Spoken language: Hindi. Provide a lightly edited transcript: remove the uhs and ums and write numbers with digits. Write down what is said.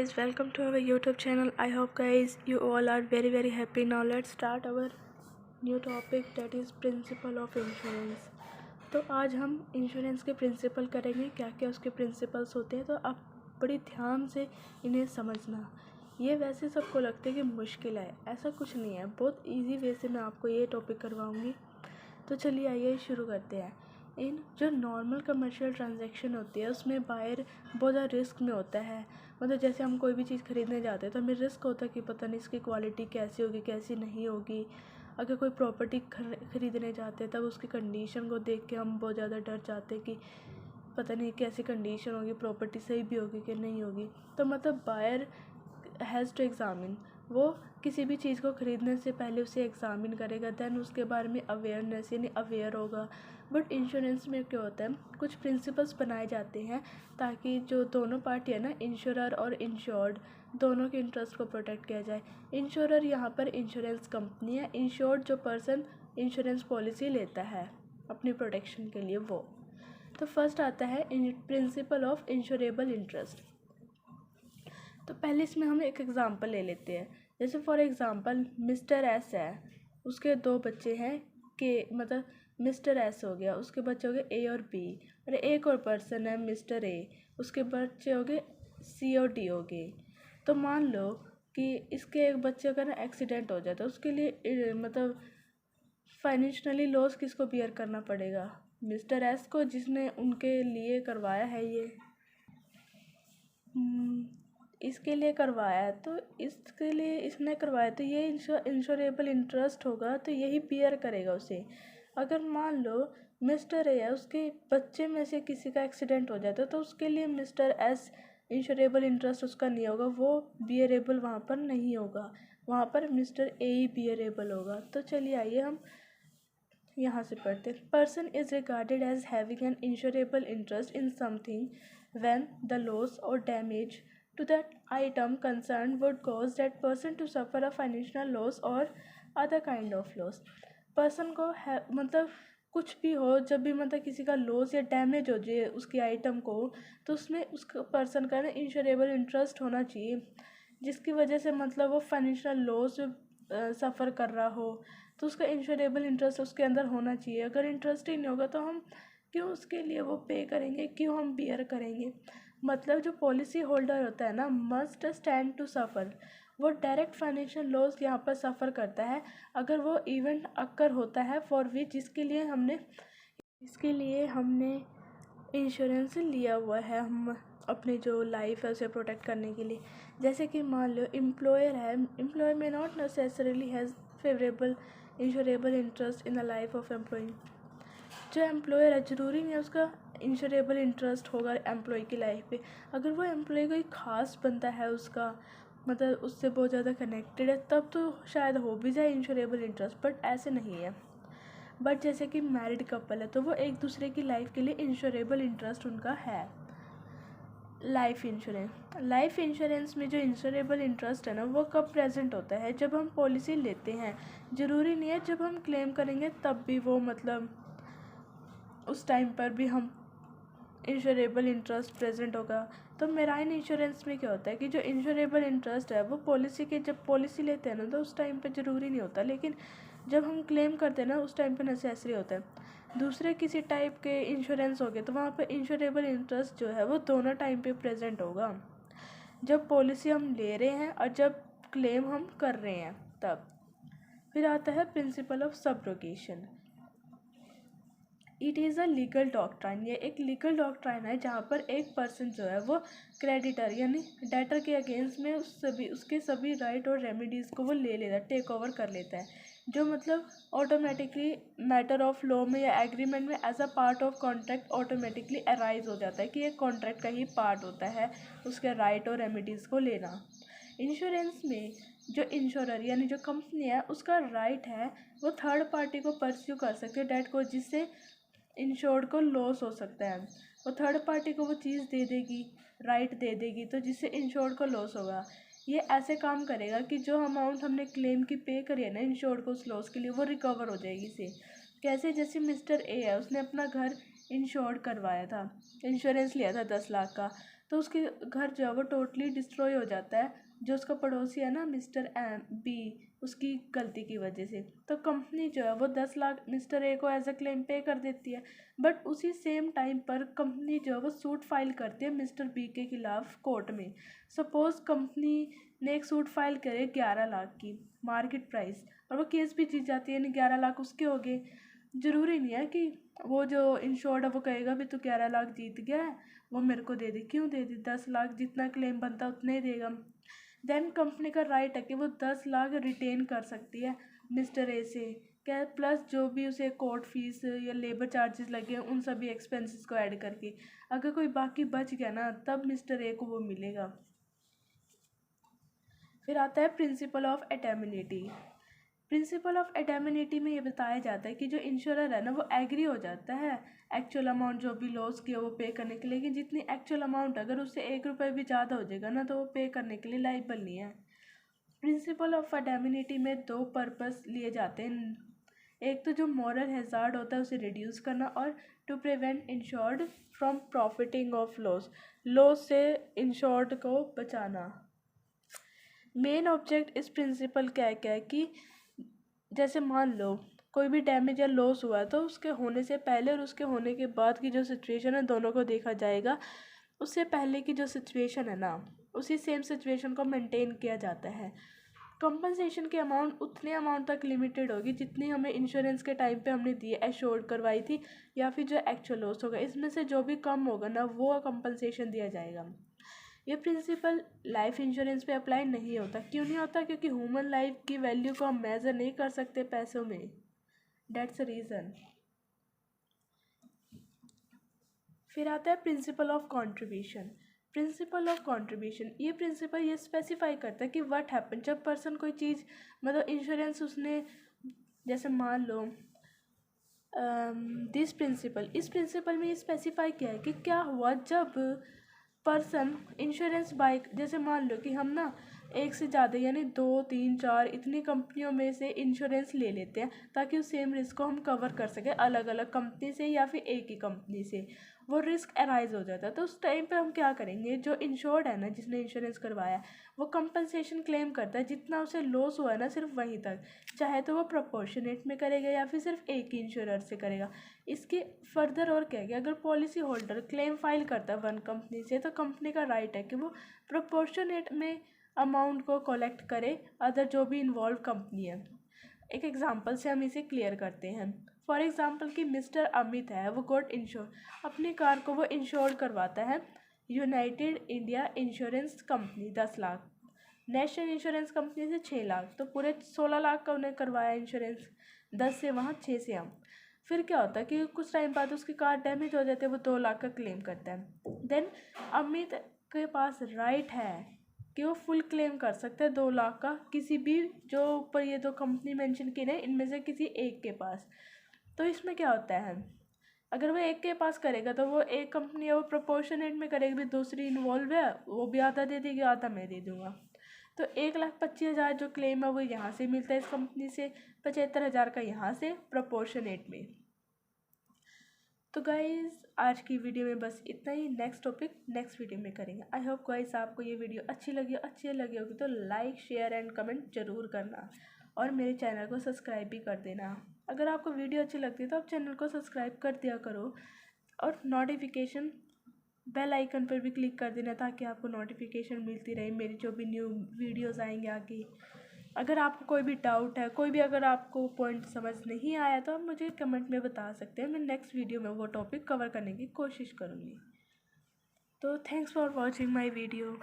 guys, welcome to our YouTube channel. I hope guys you all are very happy. Now let's start our new topic, that is principle of insurance. तो आज हम इंश्योरेंस के प्रिंसिपल करेंगे, क्या क्या उसके प्रिंसिपल्स होते हैं। तो आप बड़ी ध्यान से इन्हें समझना। ये वैसे सबको लगता है कि मुश्किल है, ऐसा कुछ नहीं है, बहुत इजी वे से मैं आपको ये टॉपिक करवाऊँगी। तो चलिए आइए शुरू करते हैं। इन जो नॉर्मल कमर्शियल ट्रांजैक्शन होती है उसमें बायर बहुत ज़्यादा रिस्क में होता है। मतलब जैसे हम कोई भी चीज़ खरीदने जाते हैं तो हमें रिस्क होता है कि पता नहीं इसकी क्वालिटी कैसी होगी कैसी नहीं होगी। अगर कोई प्रॉपर्टी खरीदने जाते हैं तब उसकी कंडीशन को देख के हम बहुत ज़्यादा डर जाते हैं कि पता नहीं कैसी कंडीशन होगी, प्रॉपर्टी सही भी होगी कि नहीं होगी। तो मतलब बायर हैज़ टू एग्ज़ामिन, वो किसी भी चीज़ को ख़रीदने से पहले उसे एग्ज़ामिन करेगा, दैन उसके बारे में अवेयरनेस यानी अवेयर होगा। बट इंश्योरेंस में क्या होता है, कुछ प्रिंसिपल्स बनाए जाते हैं ताकि जो दोनों पार्टी है ना, इंश्योरर और इंश्योर्ड, दोनों के इंटरेस्ट को प्रोटेक्ट किया जाए। इंश्योरर यहाँ पर इंश्योरेंस कंपनी है, इंश्योर्ड जो पर्सन इंश्योरेंस पॉलिसी लेता है अपनी प्रोटेक्शन के लिए वो। तो फर्स्ट आता है प्रिंसिपल ऑफ इंश्योरेबल इंटरेस्ट। तो पहले इसमें हम एक एग्ज़ाम्पल ले लेते हैं। जैसे फॉर एग्ज़ाम्पल मिस्टर एस है, उसके दो बच्चे हैं के, मतलब मिस्टर एस हो गया, उसके बच्चे हो गए ए और बी, और एक और पर्सन है मिस्टर ए, उसके बच्चे हो गए सी और डी हो गए। तो मान लो कि इसके एक बच्चे का ना एक्सीडेंट हो जाए तो उसके लिए मतलब फाइनेंशियली लॉस किसको बियर करना पड़ेगा? मिस्टर एस को, जिसने उनके लिए करवाया है ये इसके लिए करवाया है, तो इसके लिए इसने करवाया तो ये इंश्योरेबल इंटरेस्ट होगा, तो यही बियर करेगा उसे। अगर मान लो मिस्टर ए है, उसके बच्चे में से किसी का एक्सीडेंट हो जाता है तो उसके लिए मिस्टर एस इंश्योरेबल इंटरेस्ट उसका नहीं होगा, वो बियरेबल वहाँ पर नहीं होगा, वहाँ पर मिस्टर ए ही बियरेबल होगा। तो चलिए आइए हम यहाँ से पढ़ते हैं। Person is regarded as having an insurable interest in something when the loss और damage to that item concerned would cause that person to suffer a financial loss or other kind of loss। Person को है मतलब कुछ भी हो, जब भी मतलब किसी का लॉस या डैमेज हो जाए उसकी आइटम को, तो उसमें उस पर्सन का ना इंश्योरेबल इंटरेस्ट होना चाहिए, जिसकी वजह से मतलब वो फाइनेंशियल लॉस सफ़र कर रहा हो तो उसका इंश्योरेबल इंटरेस्ट उसके अंदर होना चाहिए। अगर इंटरेस्ट ही नहीं होगा तो हम क्यों उसके लिए वो पे करेंगे, क्यों हम बियर करेंगे? मतलब जो पॉलिसी होल्डर होता है ना, मस्ट स्टैंड टू सफ़र, वो डायरेक्ट फाइनेंशियल लॉस यहाँ पर सफ़र करता है अगर वो इवेंट अक्कर होता है फॉर विच इसके लिए हमने इंश्योरेंस लिया हुआ है, हम अपनी जो लाइफ है उसे प्रोटेक्ट करने के लिए। जैसे कि मान लो एम्प्लॉयर है, एम्प्लॉयर में not necessarily has favourable insurable interest in the life of employee. जो एम्प्लॉयर है ज़रूरी नहीं है उसका इंश्योरेबल इंटरेस्ट होगा एम्प्लॉय की लाइफ पे। अगर वो एम्प्लॉय कोई ख़ास बंदा है, उसका मतलब उससे बहुत ज़्यादा कनेक्टेड है, तब तो शायद हो भी जाए इंश्योरेबल इंटरेस्ट, बट ऐसे नहीं है। बट जैसे कि मैरिड कपल है तो वो एक दूसरे की लाइफ के लिए इंश्योरेबल इंटरेस्ट उनका है। लाइफ इंश्योरेंस में जो इंश्योरेबल इंटरेस्ट है ना, वो कब प्रेजेंट होता है? जब हम पॉलिसी लेते हैं। ज़रूरी नहीं है जब हम क्लेम करेंगे तब भी वो मतलब उस टाइम पर भी हम इंश्योरेबल इंटरेस्ट प्रेजेंट होगा। तो मेराइन इंश्योरेंस में क्या होता है कि जो इंश्योरेबल इंटरेस्ट है वो पॉलिसी के, जब पॉलिसी लेते हैं ना तो उस टाइम पे ज़रूरी नहीं होता, लेकिन जब हम क्लेम करते हैं ना उस टाइम पे नेसेसरी होता है। दूसरे किसी टाइप के इंश्योरेंस हो गए तो वहाँ पे इंश्योरेबल इंटरेस्ट जो है वो दोनों टाइम पे प्रेजेंट होगा, जब पॉलिसी हम ले रहे हैं और जब क्लेम हम कर रहे हैं तब। फिर आता है principle of subrogation. It is a legal doctrine, ये एक लीगल डॉक्ट्राइन है जहाँ पर एक पर्सन जो है वो क्रेडिटर यानी डेटर के अगेंस्ट में उसके सभी राइट और रेमेडीज़ को वो ले लेता है, टेक ओवर कर लेता है, जो मतलब ऑटोमेटिकली मैटर ऑफ लॉ में या एग्रीमेंट में as a part of contract automatically arise हो जाता है कि ये कॉन्ट्रैक्ट का ही पार्ट होता है उसके राइट और रेमेडीज़ को लेना। इंश्योरेंस में जो इंश्योरर यानी जो कंपनी है उसका राइट है वो थर्ड पार्टी को परस्यू कर सकते हैं डेट को, जिससे इंश्योर्ड को लॉस हो सकता है। वो थर्ड पार्टी को वो चीज़ दे देगी, राइट दे देगी, तो जिससे इंश्योर्ड को लॉस होगा। ये ऐसे काम करेगा कि जो अमाउंट हमने क्लेम की पे करी है ना इंश्योर्ड को उस लॉस के लिए, वो रिकवर हो जाएगी इसे। कैसे? जैसे मिस्टर ए है, उसने अपना घर इंश्योर्ड करवाया था, इंश्योरेंस लिया था 10 लाख का, तो उसके घर जो है वो टोटली डिस्ट्रॉय हो जाता है, जो उसका पड़ोसी है ना मिस्टर बी, उसकी गलती की वजह से। तो कंपनी जो है वो 10 लाख मिस्टर ए को एज अ क्लेम पे कर देती है। बट उसी सेम टाइम पर कंपनी जो है वो सूट फाइल करती है मिस्टर बी के खिलाफ कोर्ट में। सपोज कंपनी ने एक सूट फाइल करे 11 लाख की मार्केट प्राइस, और वो केस भी जीत जाती है, यानी 11 लाख उसके हो गए। ज़रूरी नहीं है कि वो जो इंश्योर्ड है वो कहेगा भी तू 11 लाख जीत गया है, वो मेरे को दे दे। क्यों दे दे? 10 लाख जितना क्लेम बनता है उतना ही देगा। देन कंपनी का राइट है कि वो 10 लाख रिटेन कर सकती है मिस्टर ए से, क्या प्लस जो भी उसे कोर्ट फीस या लेबर चार्जेस लगे उन सभी एक्सपेंसेस को ऐड करके। अगर कोई बाकी बच गया ना तब मिस्टर ए को वो मिलेगा। फिर आता है प्रिंसिपल ऑफ एटर्मिनिटी। प्रिंसिपल ऑफ एटर्मिनिटी में ये बताया जाता है कि जो इंश्योरर है ना वो एग्री हो जाता है एक्चुअल अमाउंट जो भी लॉस किया वो पे करने के लिए, लेकिन जितनी एक्चुअल अमाउंट अगर उससे 1 रुपये भी ज़्यादा हो जाएगा ना तो वो पे करने के लिए लाइबल नहीं है। प्रिंसिपल ऑफ एटर्मिनिटी में 2 पर्पस लिए जाते हैं। एक तो जो मॉरल हैजार्ड होता है उसे रिड्यूस करना, और to prevent insured from profiting of loss, loss से इंश्योर्ड को बचाना। मेन ऑब्जेक्ट इस प्रिंसिपल क्या है कि जैसे मान लो कोई भी डैमेज या लॉस हुआ है तो उसके होने से पहले और उसके होने के बाद की जो सिचुएशन है दोनों को देखा जाएगा। उससे पहले की जो सिचुएशन है ना उसी सेम सिचुएशन को मेंटेन किया जाता है। कंपनसेशन की अमाउंट उतने अमाउंट तक लिमिटेड होगी जितनी हमें इंश्योरेंस के टाइम पे हमने दी एश्योर्ड करवाई थी, या फिर जो एक्चुअल लॉस होगा इसमें से जो भी कम होगा ना वो कंपनसेशन दिया जाएगा। ये प्रिंसिपल लाइफ इंश्योरेंस पे अप्लाई नहीं होता। क्यों नहीं होता? क्योंकि ह्यूमन लाइफ की वैल्यू को हम मेज़र नहीं कर सकते पैसों में, डेट्स अ रीज़न। फिर आता है principle of contribution. Principle of contribution ये प्रिंसिपल ये स्पेसिफाई करता है कि व्हाट हैपन जब पर्सन कोई चीज़ मतलब इंश्योरेंस उसने, जैसे मान लो दिस प्रिंसिपल, इस प्रिंसिपल में ये स्पेसिफाई किया है कि क्या हुआ जब पर्सन इंश्योरेंस बाइक, जैसे मान लो कि हम ना एक से ज़्यादा यानी 2 3 4 इतनी कंपनियों में से इंश्योरेंस ले लेते हैं ताकि उस सेम रिस्क को हम कवर कर सकें अलग अलग कंपनी से या फिर एक ही कंपनी से। वो रिस्क अराइज हो जाता है तो उस टाइम पे हम क्या करेंगे, जो इंश्योर्ड है ना जिसने इंश्योरेंस करवाया वो कंपनसेशन क्लेम करता है जितना उसे लॉस हुआ है ना सिर्फ वहीं तक, चाहे तो वो प्रोपोर्शनेट में करेगा या फिर सिर्फ एक ही इंश्योरर से करेगा। इसके फर्दर और क्या है कि अगर पॉलिसी होल्डर क्लेम फाइल करता है वन कंपनी से तो कंपनी का राइट है कि वो प्रोपोर्शनेट में अमाउंट को कलेक्ट करे अदर जो भी इन्वॉल्व कंपनी है। एक एग्जांपल से हम इसे क्लियर करते हैं। फॉर एग्जांपल कि मिस्टर अमित है वो गॉट इंश्योर, अपनी कार को वो इंश्योर करवाता है United India insurance company 10 lakh, national insurance company से 6 लाख, तो पूरे 16 लाख का उन्हें करवाया इंश्योरेंस, 10 से वहाँ 6 से हम। फिर क्या होता है कि कुछ टाइम बाद उसकी कार डैमेज हो जाती है, वो 2 लाख का क्लेम करता है। देन अमित के पास राइट है कि वो फुल क्लेम कर सकते हैं 2 लाख का किसी भी जो ऊपर ये दो कंपनी मेंशन की है इनमें से किसी एक के पास। तो इसमें क्या होता है, अगर वो एक के पास करेगा तो वो एक कंपनी है वो प्रोपोर्शनेट में करेगी, भी दूसरी इन्वॉल्व है वो भी आधा दे देगी आधा मैं दे दूँगा। तो 1,25,000 जो क्लेम है वो यहाँ से मिलता है इस कंपनी से, 75,000 का यहाँ से प्रोपोर्शनेट में। तो गाइज़ आज की वीडियो में बस इतना ही, नेक्स्ट टॉपिक नेक्स्ट वीडियो में करेंगे। आई होप गाइज़ आपको ये वीडियो अच्छी लगी होगी तो लाइक शेयर एंड कमेंट ज़रूर करना और मेरे चैनल को सब्सक्राइब भी कर देना। अगर आपको वीडियो अच्छी लगती है तो आप चैनल को सब्सक्राइब कर दिया करो और नोटिफिकेशन बेल आइकन पर भी क्लिक कर देना ताकि आपको नोटिफिकेशन मिलती रहे मेरी जो भी न्यू वीडियोज़ आएंगे आगे। अगर आपको कोई भी डाउट है, कोई भी अगर आपको पॉइंट समझ नहीं आया तो आप मुझे कमेंट में बता सकते हैं, मैं नेक्स्ट वीडियो में वो टॉपिक कवर करने की कोशिश करूँगी। तो thanks for watching my video.